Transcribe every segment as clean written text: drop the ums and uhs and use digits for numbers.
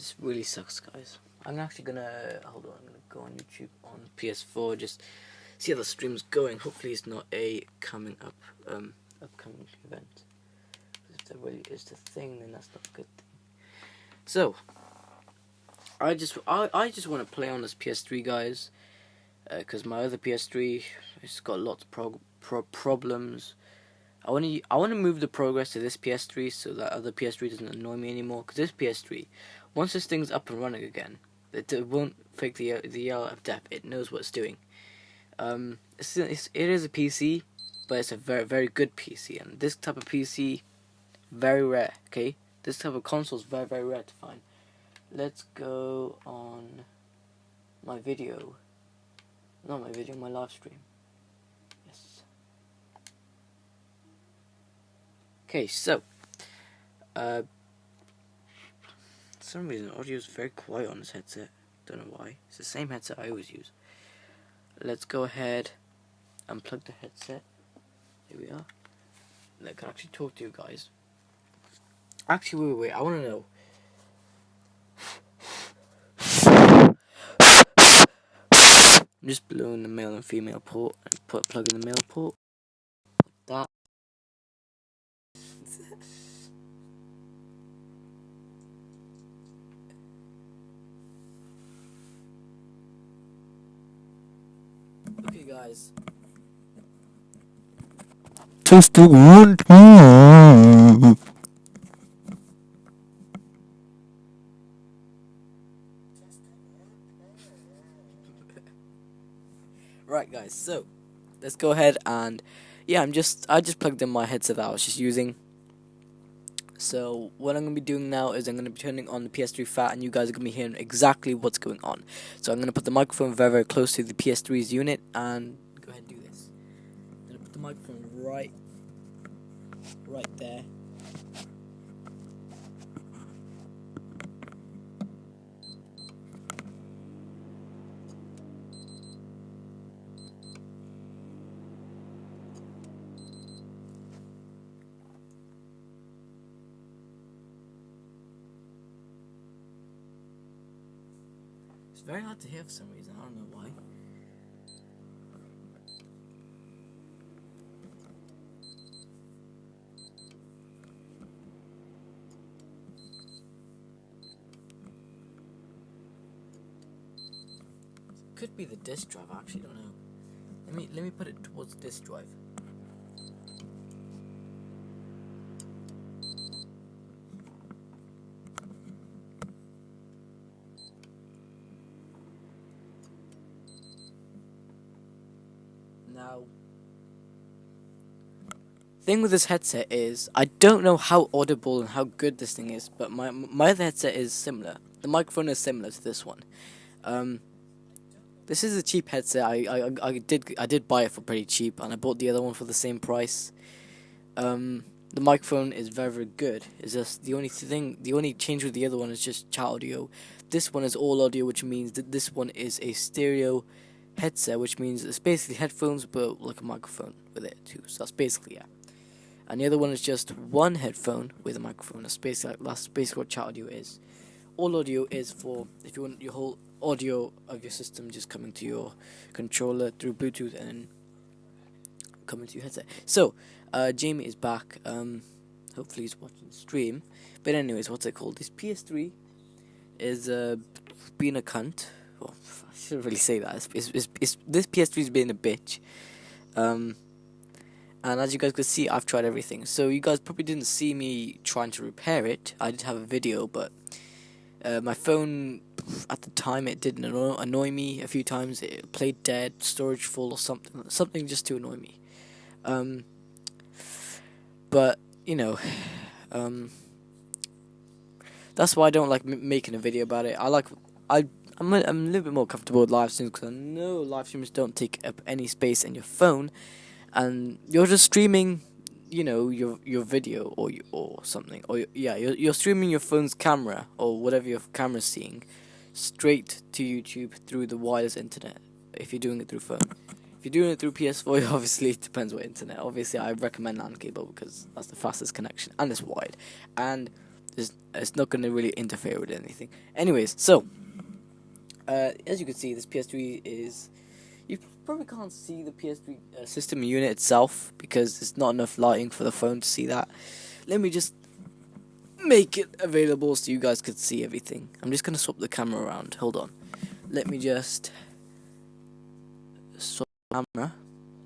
This really sucks, guys. I'm actually gonna hold on. I'm gonna go on YouTube on PS4, just see how the stream's going. Hopefully, it's not a coming up upcoming event. If that really is the thing, then that's not a good thing. So, I just want to play on this PS3, guys, because my other PS3 it's got lots of problems. I want to move the progress to this PS3 so that other PS3 doesn't annoy me anymore. Because this PS3, once this thing's up and running again, it won't fake the yellow of death. It knows what it's doing. It is a PC, but it's a very, very good PC. And this type of PC, very rare. Okay, this type of console is very, very rare to find. Let's go on my video. Not my video, my live stream. Yes. Okay, so for some reason audio is very quiet on this headset. Don't know why. It's the same headset I always use. Let's go ahead and plug the headset. Here we are. And I can actually talk to you guys. Actually, wait. I want to know. I'm just blowing the male and female port and plug in the male port. That. Okay, guys. Testing 1, 2. Right, guys. So let's go ahead and I just plugged in my headset that I was just using. So what I'm going to be doing now is I'm going to be turning on the PS3 fat, and you guys are going to be hearing exactly what's going on. So I'm going to put the microphone very, very close to the PS3's unit and go ahead and do this. I'm going to put the microphone right there. It's very hard to hear for some reason, I don't know why. Could be the disk drive, I actually don't know. Let me put it towards the disk drive. Now, thing with this headset is I don't know how audible and how good this thing is, but my other headset is similar. The microphone is similar to this one. This is a cheap headset. I did buy it for pretty cheap, and I bought the other one for the same price. The microphone is very, very good. It's just the only change with the other one is just chat audio. This one is all audio, which means that this one is a stereo headset, which means it's basically headphones but like a microphone with it too. So that's basically And the other one is just one headphone with a microphone. That's basically what chat audio is. All audio is for if you want your whole audio of your system just coming to your controller through Bluetooth and then coming to your headset. So Jamie is back. Hopefully he's watching the stream. But anyways, what's it called? This PS3 is being a cunt. Well, I shouldn't really say that. This PS3's being a bitch. And as you guys could see, I've tried everything. So you guys probably didn't see me trying to repair it. I did have a video, but my phone at the time it did annoy me a few times. It played dead, storage full, or something just to annoy me. But you know, that's why I don't like making a video about it. I'm a little bit more comfortable with live streams because I know live streams don't take up any space in your phone, and you're just streaming, you know, your video or something, or you're streaming your phone's camera or whatever your camera's seeing straight to YouTube through the wireless internet. If you're doing it through phone, if you're doing it through PS4, obviously it depends what internet. Obviously, I recommend LAN cable because that's the fastest connection and it's wide. And It's not gonna really interfere with anything. Anyways, so as you can see, this PS3 is. You probably can't see the PS3 system unit itself because there's not enough lighting for the phone to see that. Let me just make it available so you guys could see everything. I'm just gonna swap the camera around. Hold on. Let me just swap the camera.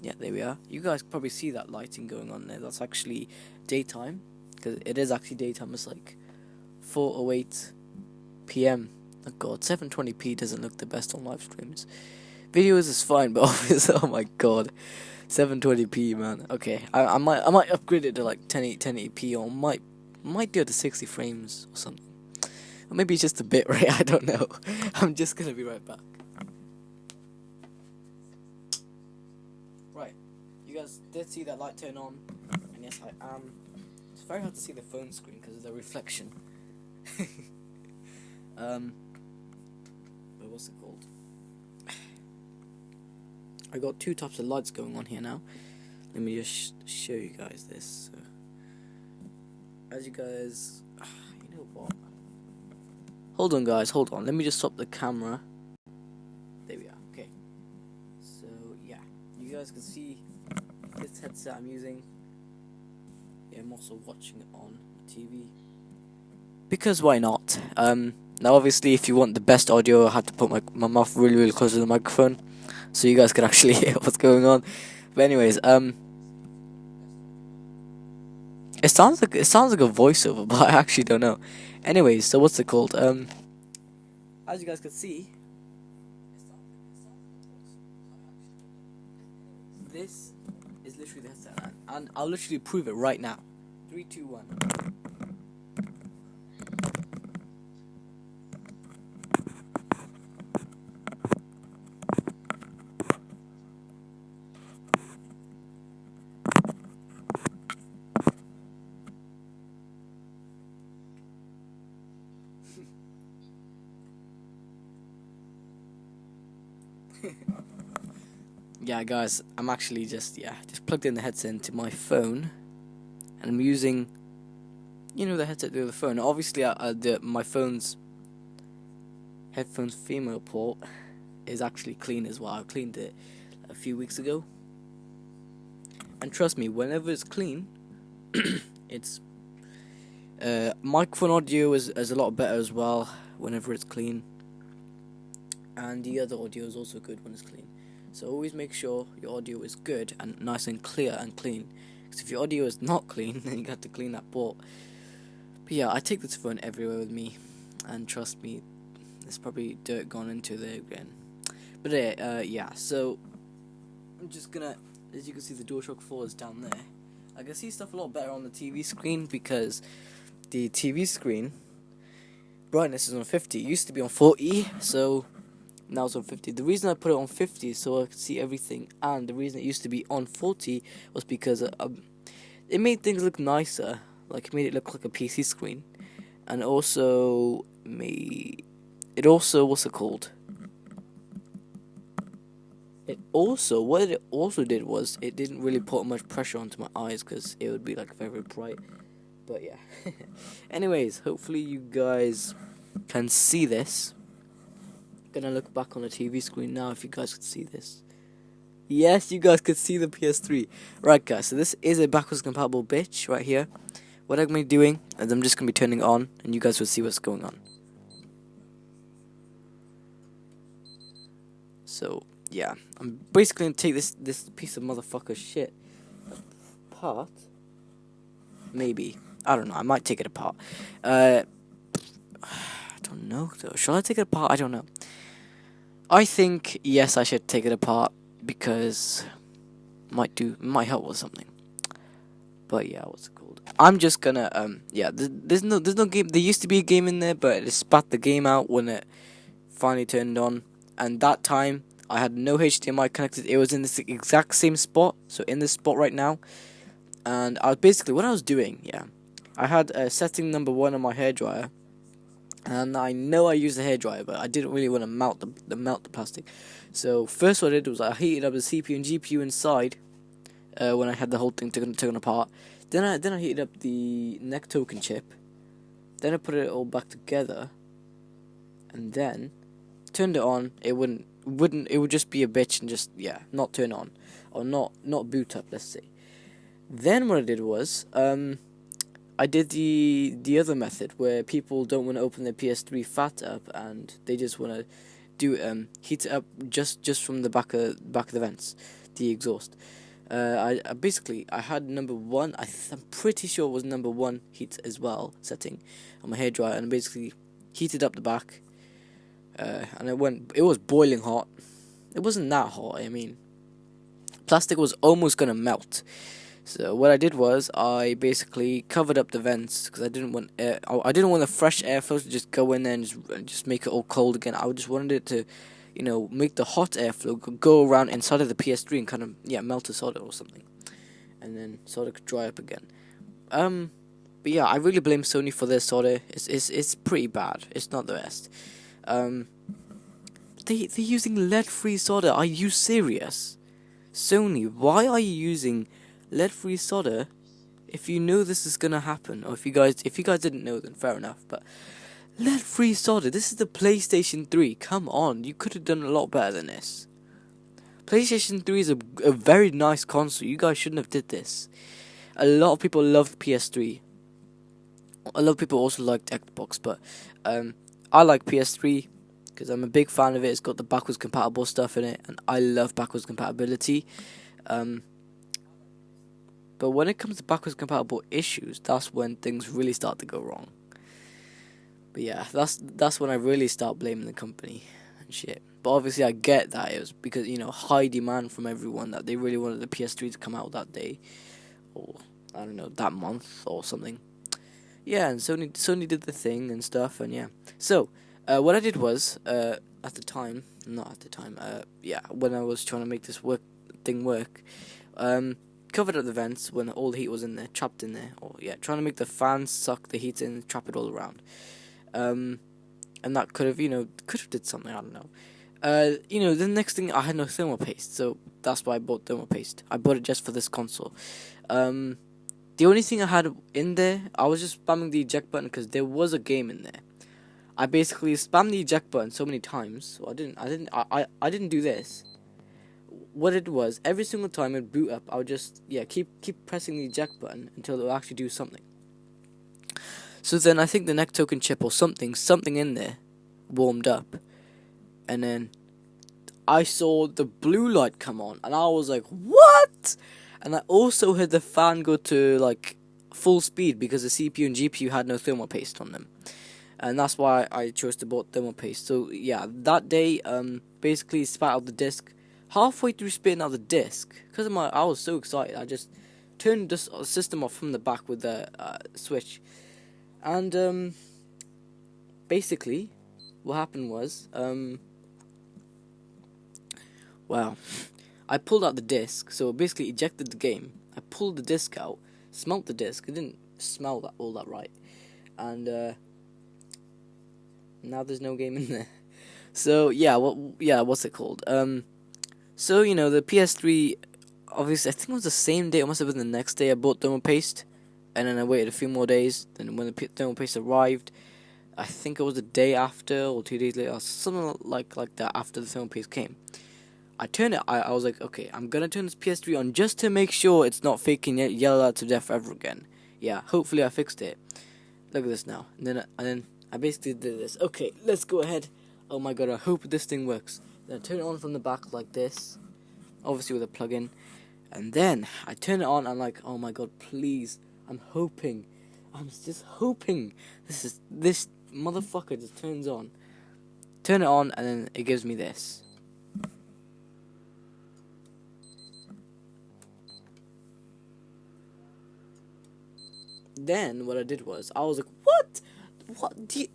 Yeah, there we are. You guys probably see that lighting going on there. That's actually daytime, because it is actually daytime. It's like 4:08 p.m. Oh god, 720p doesn't look the best on live streams. Videos is fine, but obviously, oh my god, 720p, man. Okay, I might upgrade it to like 1080p, or might do it to 60 frames or something. Or maybe it's just a bit rate. I don't know. I'm just gonna be right back. Right, you guys did see that light turn on, and yes, I am. It's very hard to see the phone screen because of the reflection. But what's it called? I got two types of lights going on here now. Let me just show you guys this. So, as you guys, you know what? Hold on, guys. Hold on. Let me just stop the camera. There we are. Okay. So yeah, you guys can see this headset I'm using. Yeah, I'm also watching it on the TV. Because why not? Now obviously, if you want the best audio, I have to put my mouth really close to the microphone, so you guys can actually hear what's going on. But anyways, it sounds like a voiceover, but I actually don't know. Anyways, so what's it called? As you guys can see, this is literally the headset, and I'll literally prove it right now. 3, 2, 1. Yeah, guys, I'm actually just plugged in the headset into my phone, and I'm using, the headset to the phone. Obviously, my phone's headphones female port is actually clean as well. I cleaned it a few weeks ago, and trust me, whenever it's clean, it's microphone audio is a lot better as well whenever it's clean, and the other audio is also good when it's clean. So always make sure your audio is good and nice and clear and clean. Because if your audio is not clean, then you have to clean that port. But yeah, I take this phone everywhere with me, and trust me, there's probably dirt gone into there again. But yeah, so I'm just gonna, as you can see, the DualShock 4 is down there. I can see stuff a lot better on the TV screen because the TV screen brightness is on 50. It used to be on 40, so now it's on 50. The reason I put it on 50 is so I could see everything, and the reason it used to be on 40 was because it made things look nicer. Like, it made it look like a PC screen, and also what's it called? What it also did was it didn't really put much pressure onto my eyes because it would be like very bright. But yeah. Anyways, hopefully you guys can see this. Gonna look back on the TV screen now if you guys could see this. Yes, you guys could see the PS3. Right, guys, so this is a backwards compatible bitch right here. What I'm gonna be doing is I'm just gonna be turning it on, and you guys will see what's going on. So yeah, I'm basically gonna take this piece of motherfucker shit apart. Maybe, I don't know. I might take it apart. I don't know though. Shall I take it apart? I don't know. I think yes, I should take it apart because might help with something. But yeah, what's it called? I'm just gonna there's no game. There used to be a game in there, but it spat the game out when it finally turned on. And that time I had no HDMI connected. It was in this exact same spot, so in this spot right now. And I was basically what I was doing. Yeah, I had setting number 1 on my hairdryer. And I know I used the hairdryer, but I didn't really want to melt the plastic. So first what I did was I heated up the CPU and GPU inside when I had the whole thing taken apart. Then I heated up the neck token chip, Then I put it all back together, and then turned it on. It wouldn't. It would just be a bitch and just not turn on, or not boot up. Let's say. Then what I did was I did the other method where people don't want to open their PS3 fat up and they just want to do heat it up just from the back of the vents, the exhaust. I basically I had number one. I'm pretty sure it was number one heat as well setting on my hairdryer, and basically heated up the back. And it was boiling hot. It wasn't that hot. I mean, plastic was almost gonna melt. So what I did was I basically covered up the vents because I didn't want the fresh airflow to just go in there and just make it all cold again. I just wanted it to, make the hot airflow go around inside of the PS3 and kind of melt the solder or something, and then solder could dry up again. But yeah, I really blame Sony for their solder. It's pretty bad. It's not the best. They're using lead-free solder. Are you serious? Sony, why are you using lead-free solder if you know this is gonna happen? Or if you guys didn't know, then fair enough. But lead-free solder. This is the PlayStation 3. Come on, you could have done a lot better than this. PlayStation 3 is a very nice console. You guys shouldn't have did this. A lot of people loved PS3. A lot of people also liked Xbox, but I like PS3 because I'm a big fan of it. It's got the backwards compatible stuff in it, and I love backwards compatibility. But when it comes to backwards compatible issues, that's when things really start to go wrong. But yeah, that's when I really start blaming the company and shit. But obviously I get that it was because, high demand from everyone that they really wanted the PS3 to come out that day. Or, I don't know, that month or something. Yeah, and Sony did the thing and stuff, and yeah. So, what I did was, when I was trying to make this work, covered up the vents when all the heat was in there, trapped in there, trying to make the fans suck the heat in, trap it all around. And that could have did something, I don't know. The next thing, I had no thermal paste, so that's why I bought thermal paste. I bought it just for this console. The only thing I had in there, I was just spamming the eject button because there was a game in there. I basically spammed the eject button so many times. So I didn't do this. What it was, every single time it boot up, I would just keep pressing the eject button until it would actually do something. So then I think the neck token chip or something in there warmed up, and then I saw the blue light come on, and I was like, what? And I also heard the fan go to like full speed because the CPU and GPU had no thermal paste on them, and that's why I chose to buy thermal paste. So yeah, that day basically spat out the disc. Halfway through spitting out the disc, because I was so excited, I just turned the system off from the back with the switch, and basically what happened was I pulled out the disc, so basically ejected the game. I pulled the disc out, smelt the disc. It didn't smell all that right, and now there's no game in there. So what's it called? So the PS3. Obviously, I think it was the same day. It must have been the next day. I bought thermal paste, and then I waited a few more days. Then when the thermal paste arrived, I think it was the day after or 2 days later, or something like that. After the thermal paste came, I turned it. I was like, okay, I'm gonna turn this PS3 on just to make sure it's not faking yellow out to death ever again. Yeah, hopefully I fixed it. Look at this now. And then I basically did this. Okay, let's go ahead. Oh my god, I hope this thing works. Then I turn it on from the back like this, obviously with a plug-in, and then I turn it on. I'm like, oh my god, please! I'm just hoping this motherfucker just turns on. Turn it on, and then it gives me this. Then what I did was I was like, what?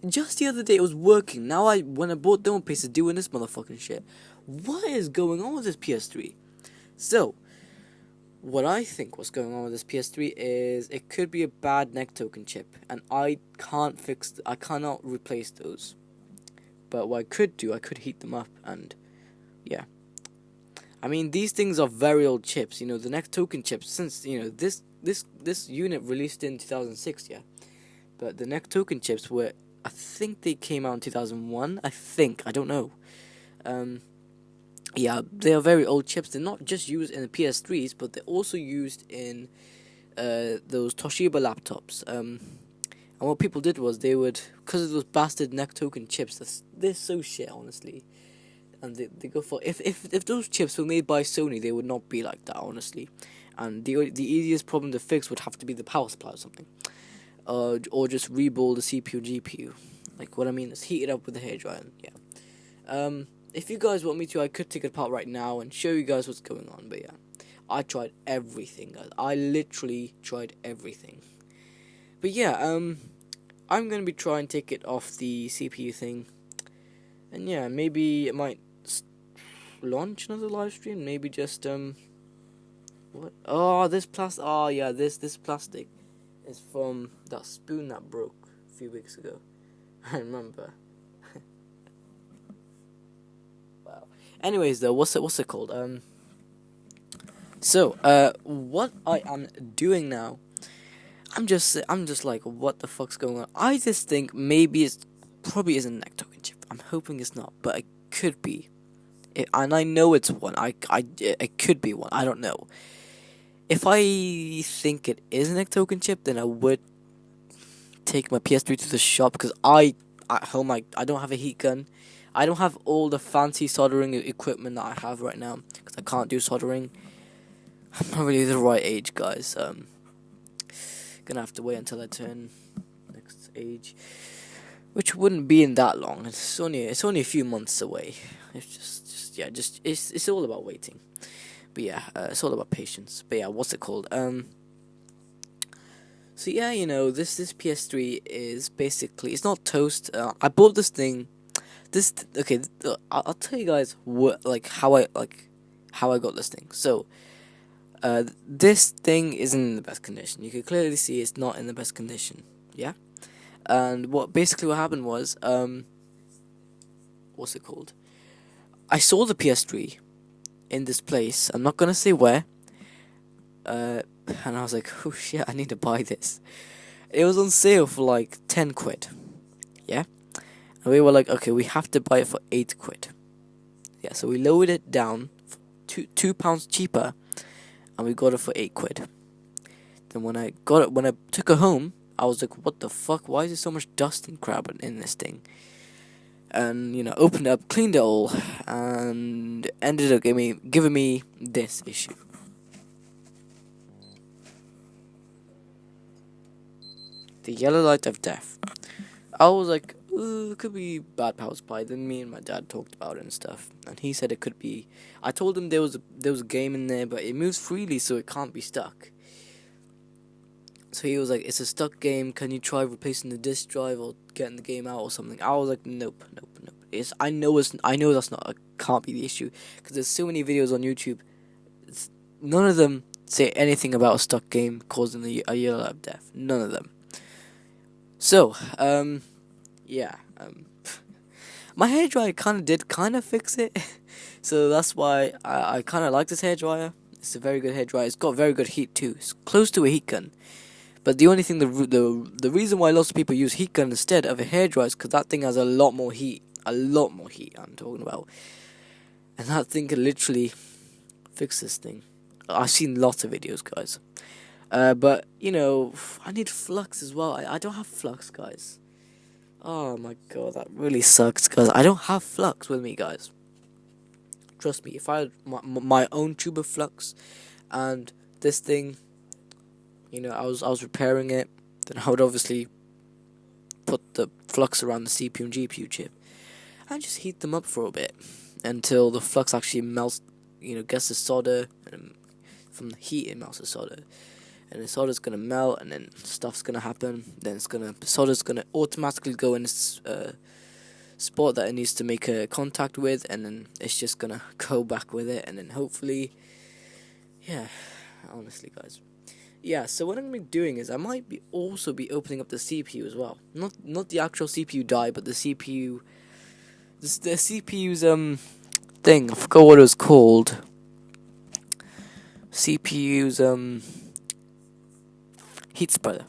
Just the other day it was working. Now when I bought thermal paste, it's doing this motherfucking shit. What is going on with this PS3? So, what I think what's going on with this PS3 is it could be a bad neck token chip, and I cannot replace those. But what I could do, I could heat them up, and yeah. I mean, these things are very old chips. The neck token chips, since this unit released in 2006, yeah. But the neck token chips were, I think they came out in 2001. I don't know. Um, yeah, they are very old chips. They're not just used in the PS3s, but they're also used in those Toshiba laptops. And what people did was they would, because of those bastard neck token chips, they're so shit, honestly. And they go for, if those chips were made by Sony, they would not be like that, honestly. And the easiest problem to fix would have to be the power supply or something, or just rebuild the CPU GPU. Like, what I mean is heat it up with the hairdryer. Yeah. If you guys want me to, I could take it apart right now and show you guys what's going on. But yeah, I tried everything, guys. I literally tried everything. But yeah, I'm gonna be trying to take it off the CPU thing, and yeah, maybe it might launch another live stream. Maybe just what? Oh, this plastic. Oh yeah, this plastic is from that spoon that broke a few weeks ago. I remember. Wow. Anyways, though, what's it called? So, what I am doing now, I'm just like, what the fuck's going on? I just think maybe it's probably isn't a neck token chip. I'm hoping it's not, but it could be. And I know it's one. It could be one. I don't know. If I think it is an neck token chip, then I would take my PS3 to the shop, because at home I don't have a heat gun. I don't have all the fancy soldering equipment that I have right now, because I can't do soldering. I'm not really the right age, guys. Gonna have to wait until I turn next age, which wouldn't be in that long. It's only a few months away. It's just it's all about waiting. But yeah, it's all about patience. But yeah, what's it called? So yeah, this PS3 is basically, it's not toast. I bought this thing. Okay. I'll tell you guys how I got this thing. So, this thing isn't in the best condition. You can clearly see it's not in the best condition. Yeah, and what happened was, what's it called? I saw the PS3 in this place. I'm not gonna say where. And I was like, oh shit, I need to buy this. It was on sale for like 10 quid. Yeah, and we were like, okay, we have to buy it for 8 quid. Yeah, so we lowered it down for £2 cheaper, and we got it for 8 quid. Then when I took it home, I was like, what the fuck? Why is there so much dust and crap in this thing? And opened it up, cleaned it all, and ended up giving me this issue. The yellow light of death. I was like, it could be bad power supply. Then me and my dad talked about it and stuff, and he said it could be. I told him there was a game in there, but it moves freely, so it can't be stuck. So he was like, it's a stuck game. Can you try replacing the disk drive or getting the game out or something? I was like, nope. I know that's not. Can't be the issue, because there's so many videos on YouTube. None of them say anything about a stuck game causing a yellow light of death. None of them. So, yeah, my hairdryer kind of fix it, so that's why I kind of like this hairdryer. It's a very good hairdryer. It's got very good heat too. It's close to a heat gun, but the only thing, the reason why lots of people use heat gun instead of a hairdryer is because that thing has a lot more heat. I'm talking about, and that thing can literally fix this thing. I've seen lots of videos, guys. But I need flux as well. I don't have flux, guys. Oh my god, that really sucks, guys. I don't have flux with me, guys. Trust me, if I had my own tube of flux, and this thing, I was repairing it, then I would obviously put the flux around the CPU and GPU chip, and just heat them up for a bit until the flux actually melts. Gets the solder, and from the heat it melts the solder. And the solder's gonna melt, and then stuff's gonna happen. Then solder's gonna automatically go in its spot that it needs to make a contact with, and then it's just gonna go back with it, and then hopefully, yeah, honestly, guys, yeah. So what I'm gonna be doing is I might also be opening up the CPU as well. Not the actual CPU die, but the CPU, the CPU's thing. I forgot what it was called. CPU's heat spreader.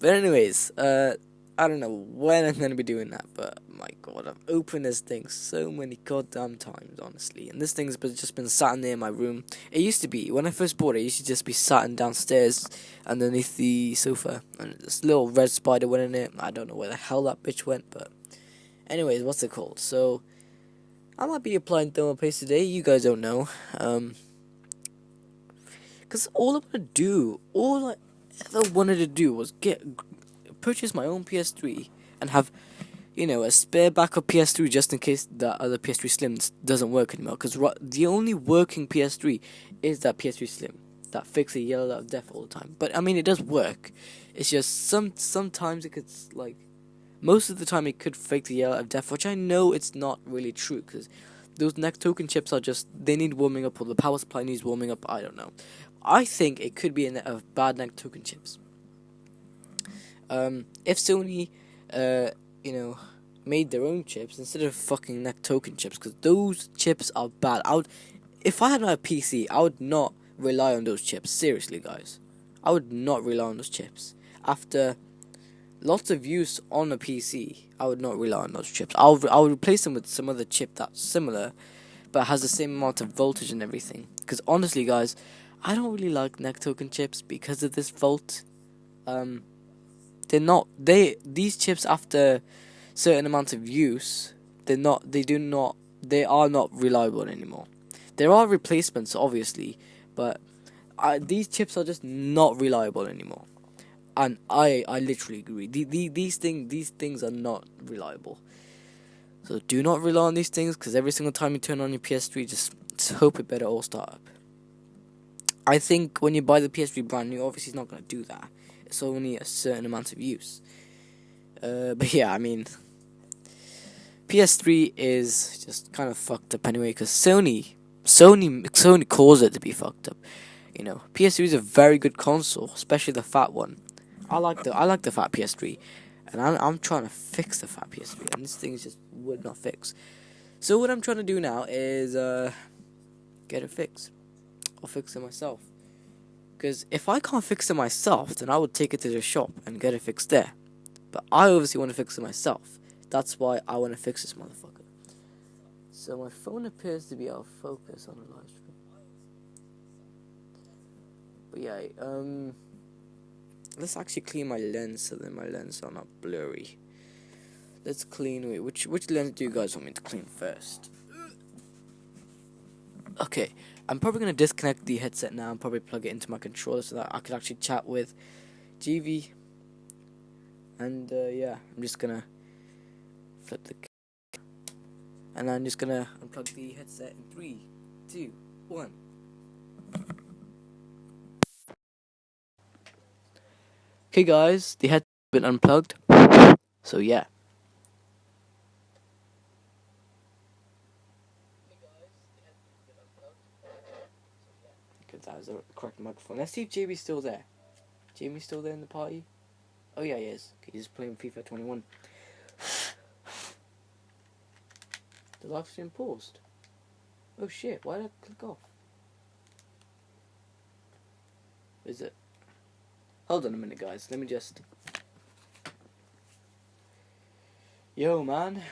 But anyways, I don't know when I'm gonna be doing that, but my god, I've opened this thing so many goddamn times, honestly. And this thing's just been sat in there in my room. It used to be, when I first bought it, it used to just be sat in downstairs underneath the sofa. And this little red spider went in it. I don't know where the hell that bitch went, but anyways, what's it called? So, I might be applying thermal paste today, you guys don't know. Because all I ever wanted to do was purchase my own PS3 and have, a spare backup PS3 just in case that other PS3 Slim doesn't work anymore. Because the only working PS3 is that PS3 Slim that fixes yellow out of death all the time. But I mean, it does work. It's just sometimes it could most of the time it could fake the yellow out of death, which I know it's not really true because those neck token chips they need warming up, or the power supply needs warming up. I don't know. I think it could be a bad neck token chips. If Sony, made their own chips instead of fucking neck token chips, because those chips are bad. If I had my PC, I would not rely on those chips. Seriously, guys, I would not rely on those chips. After lots of use on a PC, I would not rely on those chips. I would replace them with some other chip that's similar, but has the same amount of voltage and everything. Because honestly, guys, I don't really like neck token chips because of this volt. These chips after certain amount of use, they are not reliable anymore. There are replacements, obviously, but these chips are just not reliable anymore. And I literally agree. These things are not reliable. So do not rely on these things, because every single time you turn on your PS3, just hope it better all start up. I think when you buy the PS3 brand new, obviously it's not going to do that. It's only a certain amount of use. But yeah, I mean, PS3 is just kind of fucked up anyway, because Sony caused it to be fucked up. PS3 is a very good console, especially the fat one. I like the fat PS3, and I'm trying to fix the fat PS3, and this thing just would not fix. So what I'm trying to do now is get it fixed. I'll fix it myself. Because if I can't fix it myself, then I would take it to the shop and get it fixed there. But I obviously want to fix it myself. That's why I want to fix this motherfucker. So my phone appears to be out of focus on the live stream. But yeah, let's actually clean my lens so that my lens are not blurry. Let's clean. Wait, which lens do you guys want me to clean first? Okay, I'm probably gonna disconnect the headset now and probably plug it into my controller so that I could actually chat with GV. And yeah, I'm just gonna flip the and I'm just gonna unplug the headset in 3, 2, 1. Okay guys, the headset's been unplugged. So yeah. Because that was the correct microphone. Let's see if JB's still there. JB's still there in the party? Oh yeah, he is. Okay, he's playing FIFA 21. The live stream paused. Oh shit, why did I click off? Is it? Hold on a minute, guys. Let me just... Yo, man.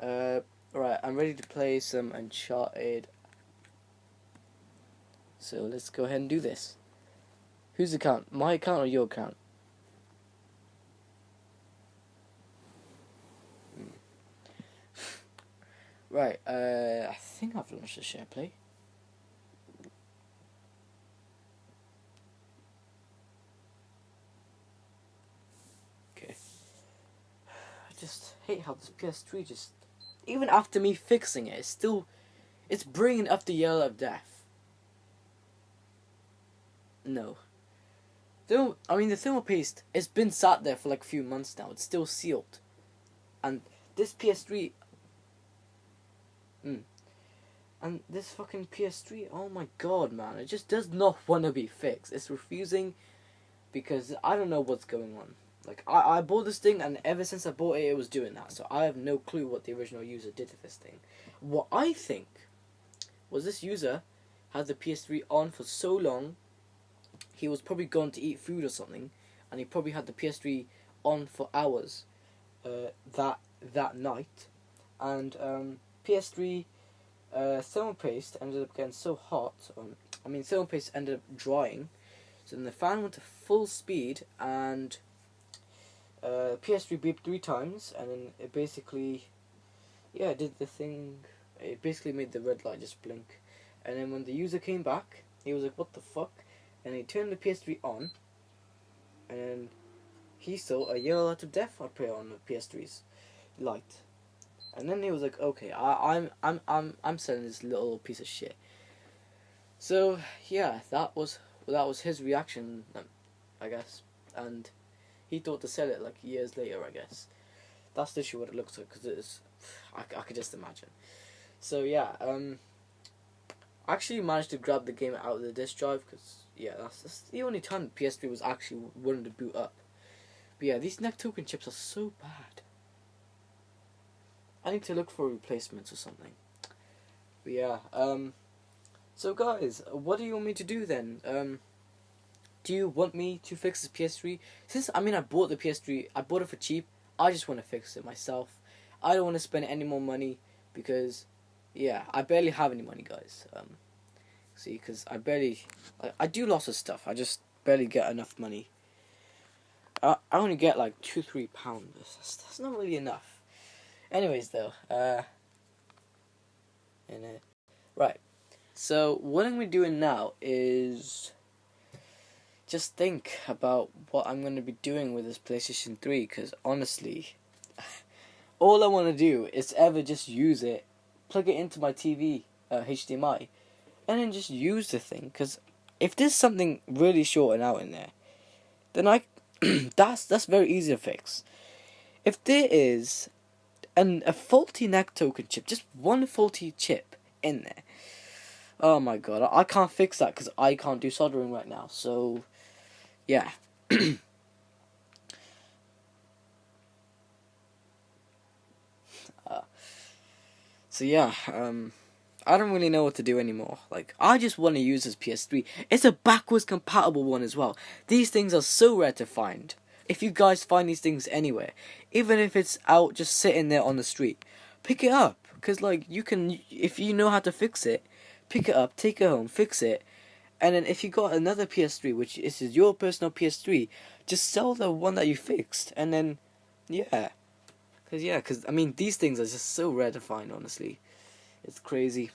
Right, I'm ready to play some Uncharted. So let's go ahead and do this. Whose account? My account or your account? Right, I think I've launched a share play. Okay. I just hate how this PS3 just... Even after me fixing it, it's bringing up the yellow of death. No. The thermal paste, it's been sat there for like a few months now. It's still sealed. And this PS3... And this fucking PS3, oh my god, man. It just does not want to be fixed. It's refusing because I don't know what's going on. Like, I bought this thing, and ever since I bought it, it was doing that. So I have no clue what the original user did to this thing. What I think was this user had the PS3 on for so long he was probably going to eat food or something, and he probably had the PS3 on for hours that night, and PS3 thermal paste ended up getting so hot. Thermal paste ended up drying, so then the fan went to full speed, and PS3 beeped 3 times, and then it basically, did the thing. It basically made the red light just blink, and then when the user came back, he was like, "What the fuck?" And he turned the PS3 on, and he saw a yellow light of death appear on the PS3's light, and then he was like, "Okay, I'm selling this little piece of shit." So yeah, that was his reaction, I guess, and he thought to sell it like years later, I guess. That's literally what it looks like, because it is. I could just imagine. So yeah, I actually managed to grab the game out of the disk drive, because that's the only time the PS3 was actually willing to boot up. But yeah, these neck token chips are so bad. I need to look for replacements or something. But yeah, so guys, what do you want me to do then? Do you want me to fix this PS3? Since I bought the PS3, I bought it for cheap. I just want to fix it myself. I don't want to spend any more money, because I barely have any money, guys. See, because I do lots of stuff. I just barely get enough money. I only get like £2-3. That's not really enough. Anyways, though, right. So what I'm gonna be doing now is just think about what I'm gonna be doing with this PlayStation 3. Because honestly, all I want to do is ever just use it, plug it into my TV HDMI, and then just use the thing. Because if there's something really shorting out in there, then that's very easy to fix. If there is a faulty neck token chip, just one faulty chip in there, oh my god, I can't fix that because I can't do soldering right now. So yeah. I don't really know what to do anymore. Like, I just want to use this PS3. It's a backwards compatible one as well. These things are so rare to find. If you guys find these things anywhere, even if it's out just sitting there on the street, pick it up. Because, like, you can, if you know how to fix it, pick it up, take it home, fix it. And then if you got another PS3, which is your personal PS3, just sell the one that you fixed. And then, Because these things are just so rare to find, honestly. It's crazy.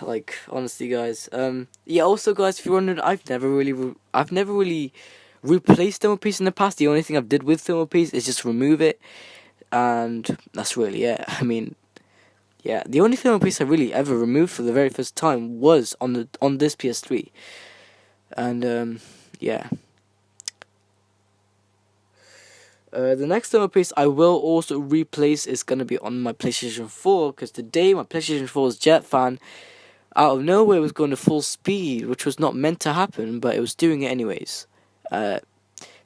Like, honestly, guys. Also, guys, if you're wondering, I've never really replaced thermal paste in the past. The only thing I've did with thermal paste is just remove it, and that's really it. The only thermal paste I really ever removed for the very first time was on this PS3, and the next thermal paste I will also replace is going to be on my PlayStation 4, because today my PlayStation 4's jet fan out of nowhere was going to full speed, which was not meant to happen, but it was doing it anyways. If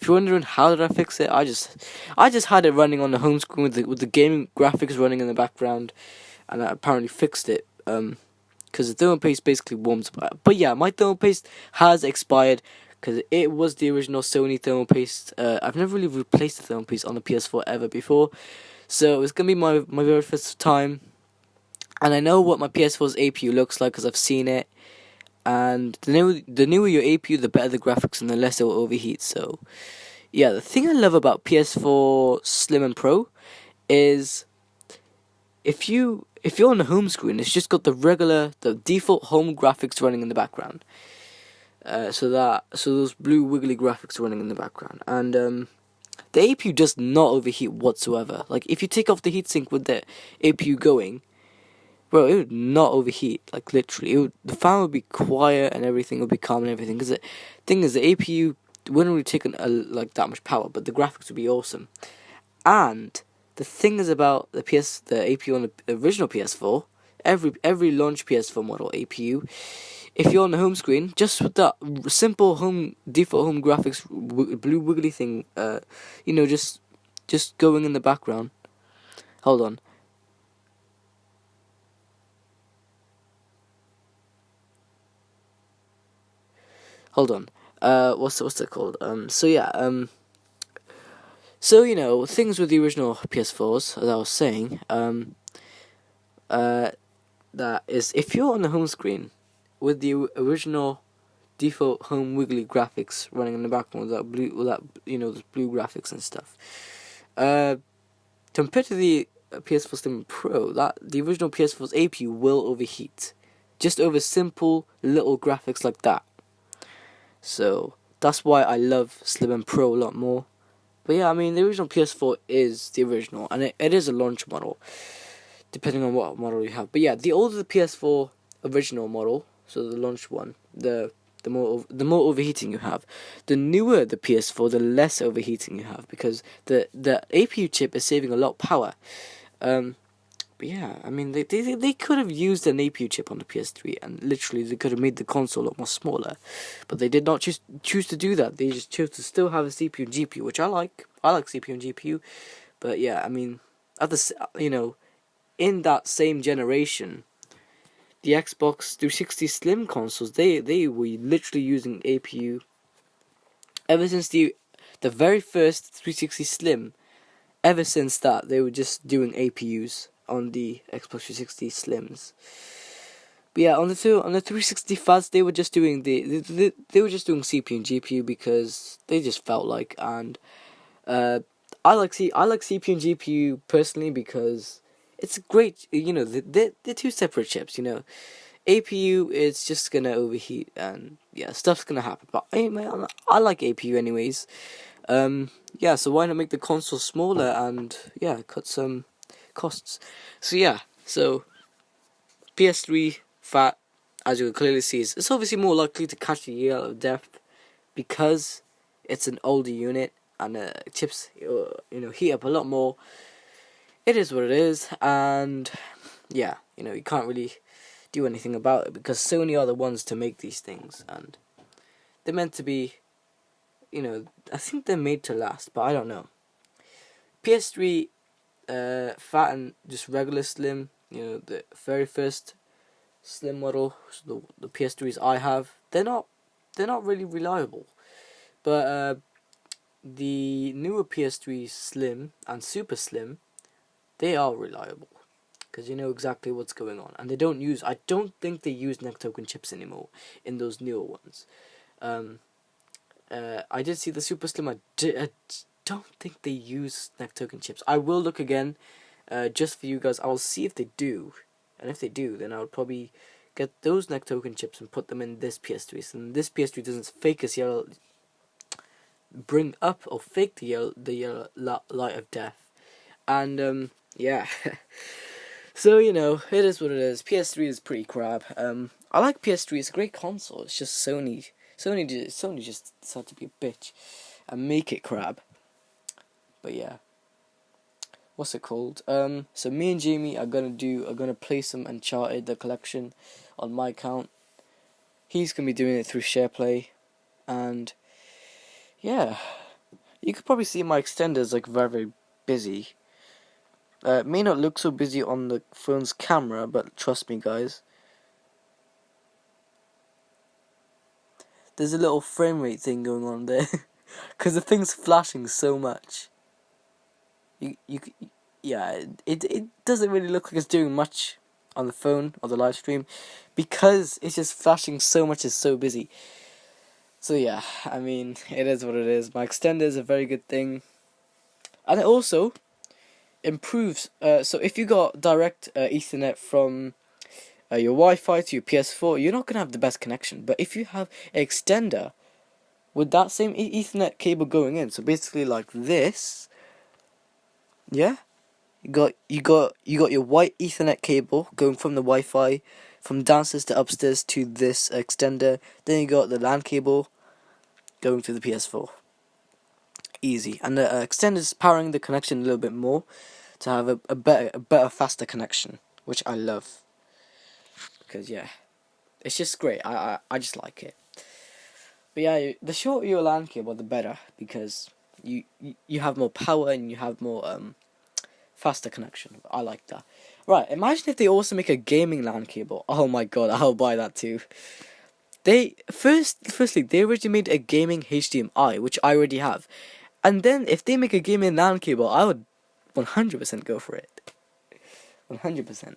you're wondering how did I fix it, I just had it running on the home screen with the gaming graphics running in the background, and I apparently fixed it. Because the thermal paste basically warms. But yeah, my thermal paste has expired, because it was the original Sony thermal paste. I've never really replaced the thermal paste on the PS4 ever before, so it's gonna be my very first time. And I know what my PS4's APU looks like because I've seen it. And the newer your APU, the better the graphics and the less it will overheat. So yeah, the thing I love about PS4 Slim and Pro is if you're on the home screen, it's just got the default home graphics running in the background. So those blue wiggly graphics are running in the background, and the APU does not overheat whatsoever. Like, if you take off the heatsink with the APU going, bro, it would not overheat. Like, literally, the fan would be quiet and everything would be calm and everything. Because the thing is, the APU wouldn't really take like that much power, but the graphics would be awesome. And the thing is about the APU on the original PS4, every launch PS4 model APU, if you're on the home screen, just with that simple default home graphics blue wiggly thing, just going in the background. Hold on. hold on. What's it called? So yeah. So things with the original PS4s, as I was saying. That is, if you're on the home screen with the original default home wiggly graphics running in the background with that the blue graphics and stuff. Compared to the PS4 Slim Pro, that the original PS4's APU will overheat, just over simple little graphics like that. So that's why I love Slim and Pro a lot more. But yeah, I mean the original PS4 is the original, and it is a launch model, depending on what model you have. But yeah, the older the PS4 original model, so the launch one, the more overheating you have. The newer the PS4, the less overheating you have, because the APU chip is saving a lot of power. But yeah, I mean they could have used an APU chip on the PS3, and literally they could have made the console a lot more smaller, but they did not choose to do that. They just chose to still have a CPU and GPU, which I like. I like CPU and GPU, but yeah, I mean in that same generation, the Xbox 360 Slim consoles, they were literally using APU ever since the very first 360 Slim. Ever since that, they were just doing APUs on the Xbox 360 Slims. But yeah, on the 360 Fats, they were just doing they were just doing CPU and GPU because they just felt like, and I like CPU and GPU personally because it's great. They're two separate chips. APU is just gonna overheat, and yeah, stuff's gonna happen. But I like APU anyways. Yeah, so why not make the console smaller and yeah, cut some costs. So yeah, so PS3 Fat, as you can clearly see, it's obviously more likely to catch the yell of death because it's an older unit and chips heat up a lot more. It is what it is, and yeah, you can't really do anything about it because Sony are the ones to make these things, and they're meant to be, I think they're made to last, but I don't know. PS3 Fat and just regular Slim, the very first Slim model, so the PS3s I have, they're not really reliable, but the newer PS3 Slim and Super Slim, they are reliable because you know exactly what's going on, and I don't think they use neck token chips anymore in those newer ones. I did see the Super Slim. I don't think they use neck token chips. I will look again, just for you guys. I will see if they do, and if they do, then I would probably get those neck token chips and put them in this PS3. So this PS3 doesn't fake a yellow, bring up or fake the yellow light of death, and yeah. So it is what it is. PS3 is pretty crap. I like PS3. It's a great console. It's just Sony just decided to be a bitch and make it crap. But yeah, what's it called? So me and Jamie are gonna play some Uncharted the collection on my account. He's gonna be doing it through SharePlay, and yeah, you could probably see my extenders like very, very busy. It may not look so busy on the phone's camera, but trust me, guys. There's a little frame rate thing going on there, because the thing's flashing so much. It doesn't really look like it's doing much on the phone or the live stream, because it's just flashing so much. It's so busy. So yeah, I mean, it is what it is. My extender is a very good thing, and it also improves. So if you got direct Ethernet from your Wi-Fi to your PS4, you're not gonna have the best connection. But if you have an extender with that same Ethernet cable going in, so basically like this, yeah, you got your white Ethernet cable going from the Wi-Fi from downstairs to upstairs to this extender. Then you got the LAN cable going to the PS4. Easy, and the extender is powering the connection a little bit more to have a better, faster connection, which I love. Because yeah, it's just great. I just like it. But yeah, the shorter your LAN cable, the better, because you have more power and you have more faster connection. I like that. Right, imagine if they also make a gaming LAN cable. Oh my god, I'll buy that too. Firstly, they already made a gaming HDMI, which I already have, and then if they make a gaming LAN cable, I would 100% go for it. 100%.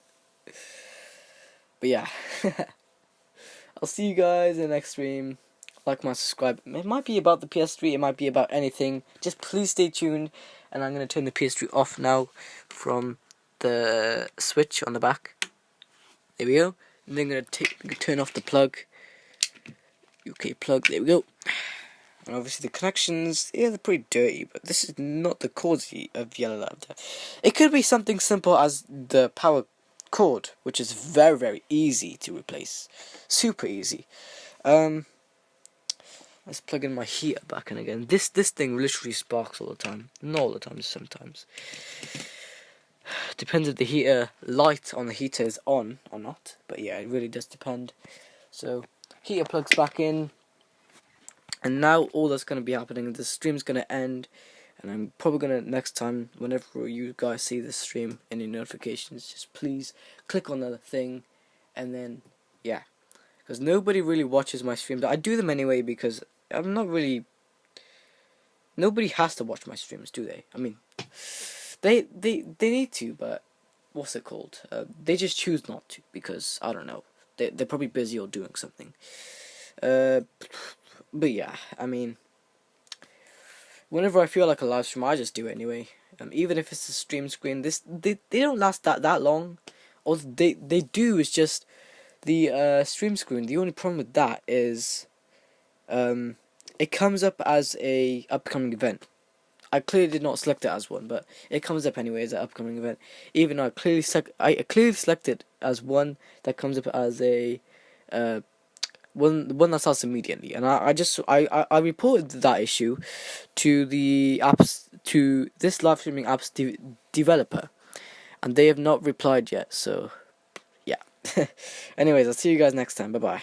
But yeah, I'll see you guys in the next stream. Like, my subscribe. It might be about the PS3. It might be about anything. Just please stay tuned. And I'm gonna turn the PS3 off now from the switch on the back. There we go. And then I'm gonna turn off the plug. UK plug. There we go. And obviously the connections, yeah, they're pretty dirty, but this is not the cause of yellow lavender. It could be something simple as the power cord, which is very, very easy to replace. Super easy. Let's plug in my heater back in again. This thing literally sparks all the time. Not all the time, sometimes. Depends if the heater light on the heater is on or not. But yeah, it really does depend. So heater plugs back in. And now all that's going to be happening, the stream's going to end. And I'm probably going to, next time, whenever you guys see this stream, any notifications, just please click on the thing. And then, yeah. Because nobody really watches my streams. I do them anyway because I'm not really... Nobody has to watch my streams, do they? I mean, they need to, but what's it called? They just choose not to because, I don't know. They're probably busy or doing something. But yeah, I mean, whenever I feel like a live stream, I just do it anyway. Even if it's a stream screen, they don't last that long. All they do is just the stream screen. The only problem with that is it comes up as a upcoming event. I clearly did not select it as one, but it comes up anyway as an upcoming event. Even though I clearly selected as one that comes up as a one that starts immediately, and I reported that issue to this live streaming app's developer, and they have not replied yet. So yeah. Anyways, I'll see you guys next time. Bye bye.